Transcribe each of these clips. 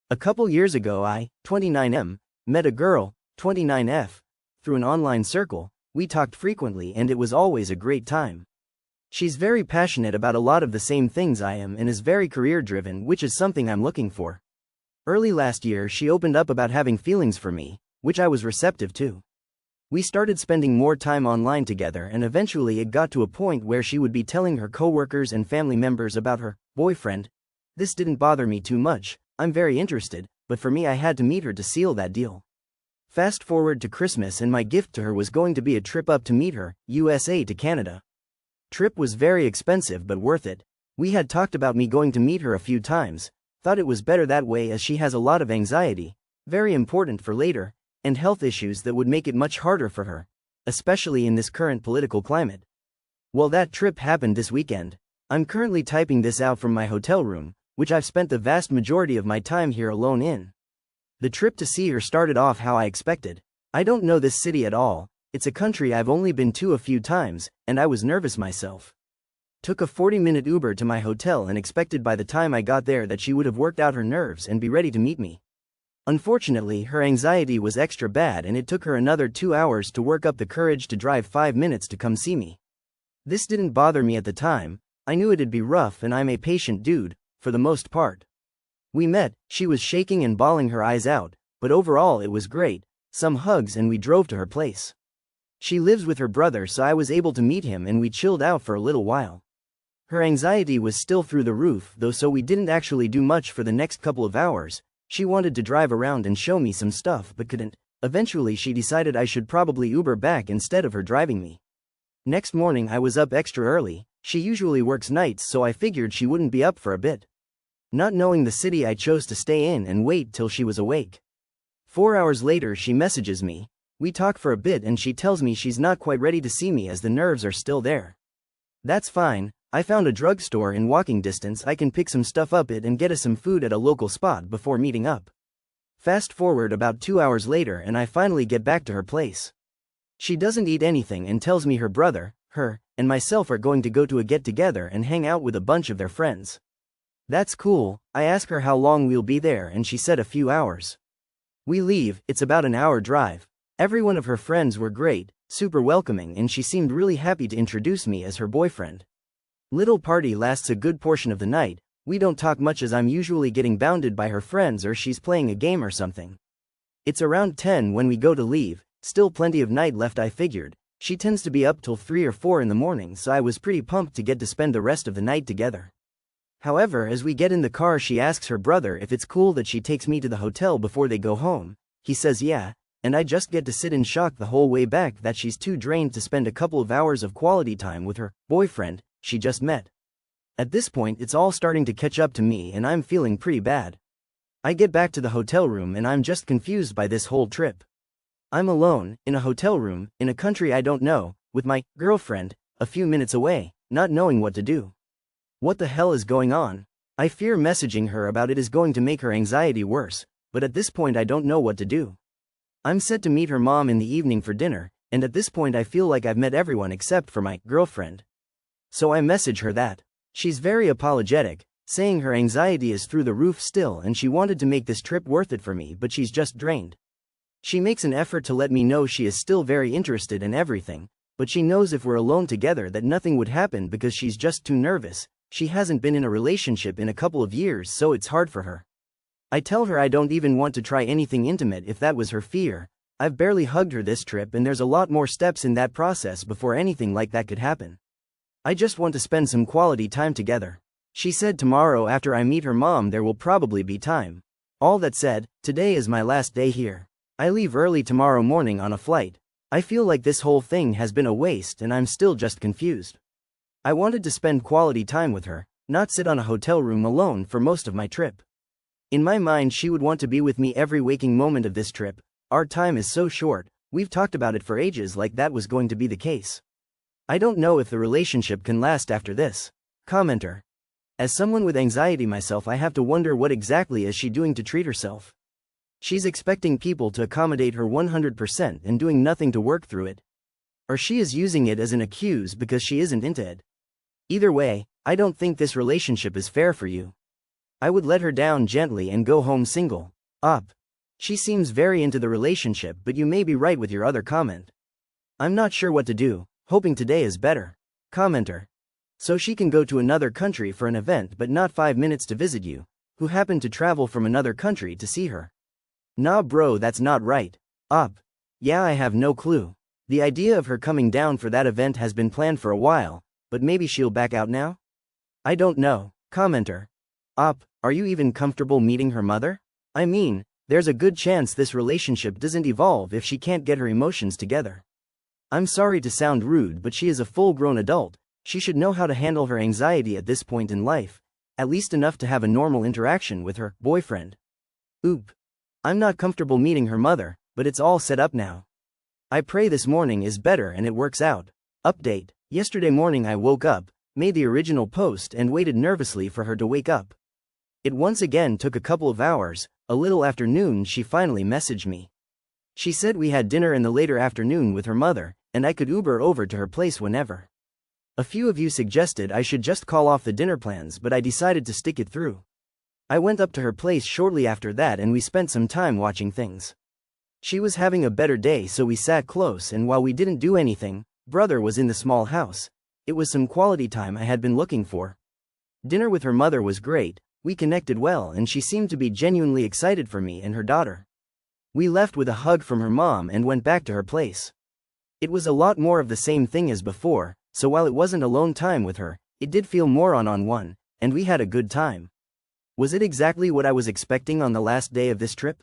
A couple years ago I, 29M, met a girl, 29F, through an online circle. We talked frequently and it was always a great time. She's very passionate about a lot of the same things I am and is very career-driven, which is something I'm looking for. Early last year she opened up about having feelings for me, which I was receptive to. We started spending more time online together and eventually it got to a point where she would be telling her coworkers and family members about her boyfriend. This didn't bother me too much, I'm very interested, but for me I had to meet her to seal that deal. Fast forward to Christmas and my gift to her was going to be a trip up to meet her, USA to Canada. Trip was very expensive but worth it. We had talked about me going to meet her a few times, thought it was better that way as she has a lot of anxiety, very important for later, and health issues that would make it much harder for her, especially in this current political climate. Well, that trip happened this weekend. I'm currently typing this out from my hotel room, which I've spent the vast majority of my time here alone in. The trip to see her started off how I expected. I don't know this city at all, it's a country I've only been to a few times, and I was nervous myself. Took a 40-minute Uber to my hotel and expected by the time I got there that she would have worked out her nerves and be ready to meet me. Unfortunately, her anxiety was extra bad and it took her another 2 hours to work up the courage to drive 5 minutes to come see me. This didn't bother me at the time, I knew it'd be rough and I'm a patient dude, for the most part. We met, she was shaking and bawling her eyes out, but overall it was great, some hugs and we drove to her place. She lives with her brother so I was able to meet him and we chilled out for a little while. Her anxiety was still through the roof though, so we didn't actually do much for the next couple of hours. She wanted to drive around and show me some stuff but couldn't. Eventually she decided I should probably Uber back instead of her driving me. Next morning I was up extra early, she usually works nights so I figured she wouldn't be up for a bit. Not knowing the city I chose to stay in and wait till she was awake. 4 hours later she messages me, we talk for a bit and she tells me she's not quite ready to see me as the nerves are still there. That's fine. I found a drugstore in walking distance I can pick some stuff up at and get us some food at a local spot before meeting up. Fast forward about 2 hours later and I finally get back to her place. She doesn't eat anything and tells me her brother, her, and myself are going to go to a get-together and hang out with a bunch of their friends. That's cool. I ask her how long we'll be there and she said a few hours. We leave, it's about an hour drive. Every one of her friends were great, super welcoming and she seemed really happy to introduce me as her boyfriend. Little party lasts a good portion of the night, we don't talk much as I'm usually getting bounded by her friends or she's playing a game or something. It's around 10 when we go to leave, still plenty of night left I figured, she tends to be up till 3 or 4 in the morning so I was pretty pumped to get to spend the rest of the night together. However, as we get in the car she asks her brother if it's cool that she takes me to the hotel before they go home, he says yeah, and I just get to sit in shock the whole way back that she's too drained to spend a couple of hours of quality time with her boyfriend she just met. At this point it's all starting to catch up to me and I'm feeling pretty bad. I get back to the hotel room and I'm just confused by this whole trip. I'm alone, in a hotel room, in a country I don't know, with my girlfriend, a few minutes away, not knowing what to do. What the hell is going on? I fear messaging her about it is going to make her anxiety worse, but at this point I don't know what to do. I'm set to meet her mom in the evening for dinner, and at this point I feel like I've met everyone except for my girlfriend. So I message her that. She's very apologetic, saying her anxiety is through the roof still and she wanted to make this trip worth it for me but she's just drained. She makes an effort to let me know she is still very interested in everything, but she knows if we're alone together that nothing would happen because she's just too nervous. She hasn't been in a relationship in a couple of years so it's hard for her. I tell her I don't even want to try anything intimate if that was her fear. I've barely hugged her this trip and there's a lot more steps in that process before anything like that could happen. I just want to spend some quality time together. She said tomorrow after I meet her mom there will probably be time. All that said, today is my last day here. I leave early tomorrow morning on a flight. I feel like this whole thing has been a waste and I'm still just confused. I wanted to spend quality time with her, not sit on a hotel room alone for most of my trip. In my mind she would want to be with me every waking moment of this trip. Our time is so short, we've talked about it for ages like that was going to be the case. I don't know if the relationship can last after this. Commenter. As someone with anxiety myself I have to wonder what exactly is she doing to treat herself. She's expecting people to accommodate her 100% and doing nothing to work through it. Or she is using it as an excuse because she isn't into it. Either way, I don't think this relationship is fair for you. I would let her down gently and go home single. Up. She seems very into the relationship, but you may be right with your other comment. I'm not sure what to do, hoping today is better. Commenter. So she can go to another country for an event but not 5 minutes to visit you, who happen to travel from another country to see her. Nah bro, that's not right. Up. Yeah, I have no clue. The idea of her coming down for that event has been planned for a while, but maybe she'll back out now? I don't know. Commenter. Up, are you even comfortable meeting her mother? I mean, there's a good chance this relationship doesn't evolve if she can't get her emotions together. I'm sorry to sound rude, but she is a full-grown adult. She should know how to handle her anxiety at this point in life, at least enough to have a normal interaction with her boyfriend. Oop. I'm not comfortable meeting her mother, but it's all set up now. I pray this morning is better and it works out. Update. Yesterday morning I woke up, made the original post and waited nervously for her to wake up. It once again took a couple of hours. A little after noon she finally messaged me. She said we had dinner in the later afternoon with her mother, and I could Uber over to her place whenever. A few of you suggested I should just call off the dinner plans, but I decided to stick it through. I went up to her place shortly after that and we spent some time watching things. She was having a better day, so we sat close, and while we didn't do anything, brother was in the small house. It was some quality time I had been looking for. Dinner with her mother was great, we connected well and she seemed to be genuinely excited for me and her daughter. We left with a hug from her mom and went back to her place. It was a lot more of the same thing as before, so while it wasn't alone time with her, it did feel more on-one, and we had a good time. Was it exactly what I was expecting on the last day of this trip?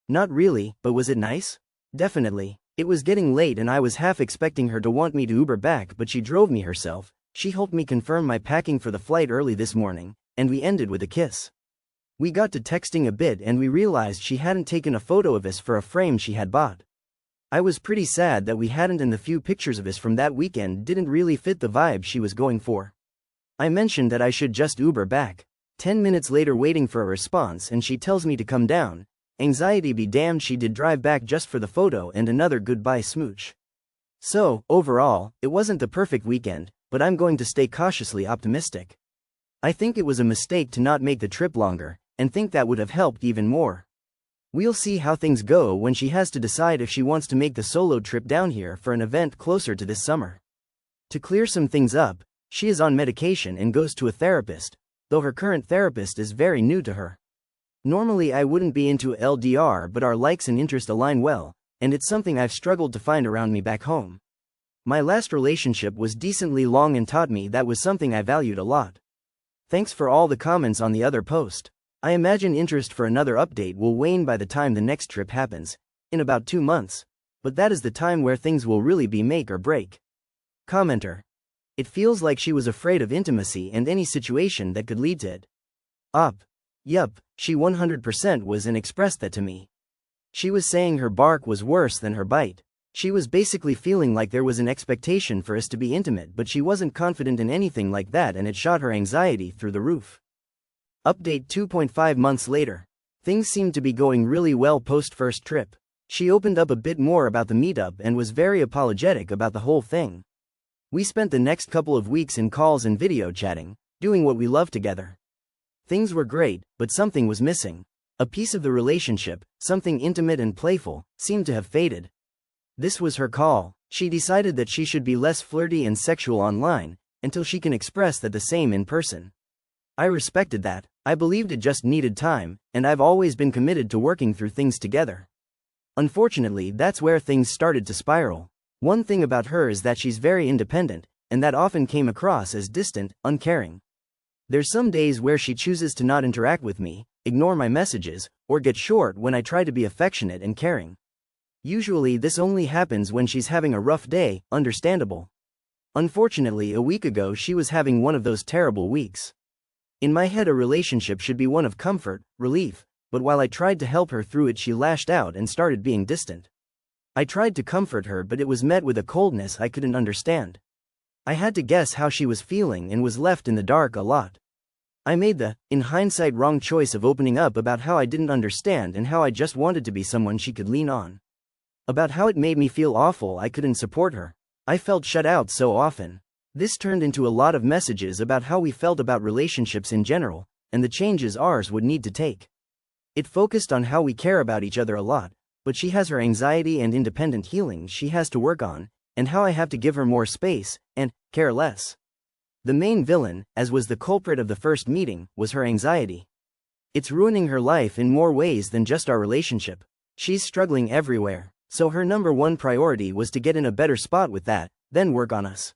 Not really, but was it nice? Definitely. It was getting late and I was half expecting her to want me to Uber back, but she drove me herself. She helped me confirm my packing for the flight early this morning, and we ended with a kiss. We got to texting a bit and we realized she hadn't taken a photo of us for a frame she had bought. I was pretty sad that we hadn't, and the few pictures of us from that weekend didn't really fit the vibe she was going for. I mentioned that I should just Uber back. 10 minutes later, waiting for a response, and she tells me to come down. Anxiety be damned, she did drive back just for the photo and another goodbye smooch. So, overall, it wasn't the perfect weekend, but I'm going to stay cautiously optimistic. I think it was a mistake to not make the trip longer, and think that would have helped even more. We'll see how things go when she has to decide if she wants to make the solo trip down here for an event closer to this summer. To clear some things up, she is on medication and goes to a therapist, though her current therapist is very new to her. Normally I wouldn't be into LDR, but our likes and interests align well, and it's something I've struggled to find around me back home. My last relationship was decently long and taught me that was something I valued a lot. Thanks for all the comments on the other post. I imagine interest for another update will wane by the time the next trip happens, in about 2 months, but that is the time where things will really be make or break. Commenter. It feels like she was afraid of intimacy and any situation that could lead to it. Up. Yup, she 100% was and expressed that to me. She was saying her bark was worse than her bite. She was basically feeling like there was an expectation for us to be intimate, but she wasn't confident in anything like that, and it shot her anxiety through the roof. Update 2.5 months later. Things seemed to be going really well post first trip. She opened up a bit more about the meetup and was very apologetic about the whole thing. We spent the next couple of weeks in calls and video chatting, doing what we love together. Things were great, but something was missing. A piece of the relationship, something intimate and playful, seemed to have faded. This was her call. She decided that she should be less flirty and sexual online, until she can express that the same in person. I respected that. I believed it just needed time, and I've always been committed to working through things together. Unfortunately, that's where things started to spiral. One thing about her is that she's very independent, and that often came across as distant, uncaring. There's some days where she chooses to not interact with me, ignore my messages, or get short when I try to be affectionate and caring. Usually this only happens when she's having a rough day, understandable. Unfortunately, a week ago she was having one of those terrible weeks. In my head, a relationship should be one of comfort, relief, but while I tried to help her through it, she lashed out and started being distant. I tried to comfort her, but it was met with a coldness I couldn't understand. I had to guess how she was feeling and was left in the dark a lot. I made the, in hindsight, wrong choice of opening up about how I didn't understand and how I just wanted to be someone she could lean on. About how it made me feel awful I couldn't support her. I felt shut out so often. This turned into a lot of messages about how we felt about relationships in general, and the changes ours would need to take. It focused on how we care about each other a lot, but she has her anxiety and independent healing she has to work on, and how I have to give her more space, and care less. The main villain, as was the culprit of the first meeting, was her anxiety. It's ruining her life in more ways than just our relationship. She's struggling everywhere, so her number one priority was to get in a better spot with that, then work on us.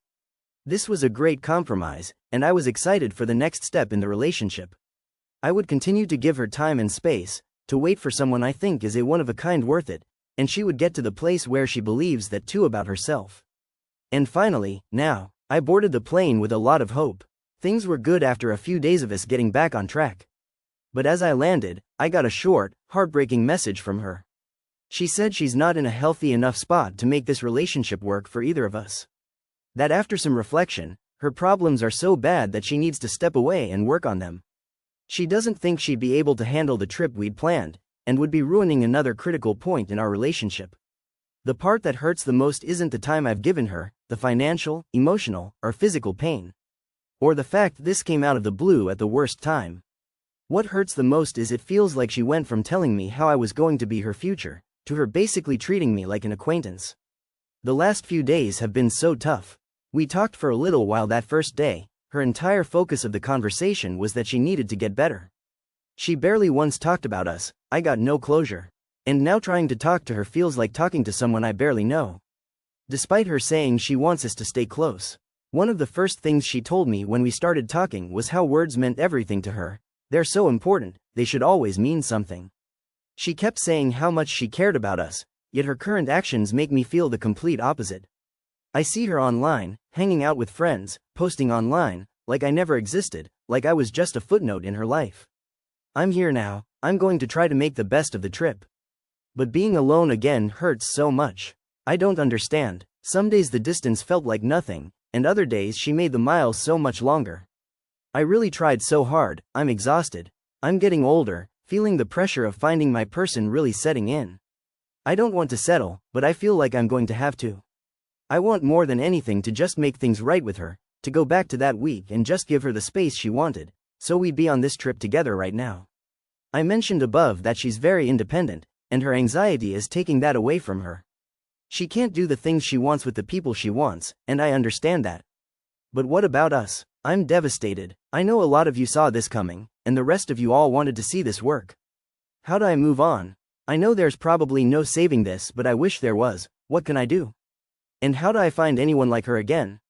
This was a great compromise, and I was excited for the next step in the relationship. I would continue to give her time and space, to wait for someone I think is a one-of-a-kind worth it, and she would get to the place where she believes that too about herself. And finally, now, I boarded the plane with a lot of hope. Things were good after a few days of us getting back on track. But as I landed, I got a short, heartbreaking message from her. She said she's not in a healthy enough spot to make this relationship work for either of us. That after some reflection, her problems are so bad that she needs to step away and work on them. She doesn't think she'd be able to handle the trip we'd planned, and would be ruining another critical point in our relationship. The part that hurts the most isn't the time I've given her, the financial, emotional, or physical pain. Or the fact this came out of the blue at the worst time. What hurts the most is it feels like she went from telling me how I was going to be her future, to her basically treating me like an acquaintance. The last few days have been so tough. We talked for a little while that first day. Her entire focus of the conversation was that she needed to get better. She barely once talked about us, I got no closure. And now trying to talk to her feels like talking to someone I barely know. Despite her saying she wants us to stay close. One of the first things she told me when we started talking was how words meant everything to her. They're so important, they should always mean something. She kept saying how much she cared about us, yet her current actions make me feel the complete opposite. I see her online, hanging out with friends, posting online, like I never existed, like I was just a footnote in her life. I'm here now, I'm going to try to make the best of the trip. But being alone again hurts so much. I don't understand. Some days the distance felt like nothing, and other days she made the miles so much longer. I really tried so hard, I'm exhausted. I'm getting older, feeling the pressure of finding my person really setting in. I don't want to settle, but I feel like I'm going to have to. I want more than anything to just make things right with her, to go back to that week and just give her the space she wanted, so we'd be on this trip together right now. I mentioned above that she's very independent, and her anxiety is taking that away from her. She can't do the things she wants with the people she wants, and I understand that. But what about us? I'm devastated. I know a lot of you saw this coming, and the rest of you all wanted to see this work. How do I move on? I know there's probably no saving this, but I wish there was. What can I do? And how do I find anyone like her again?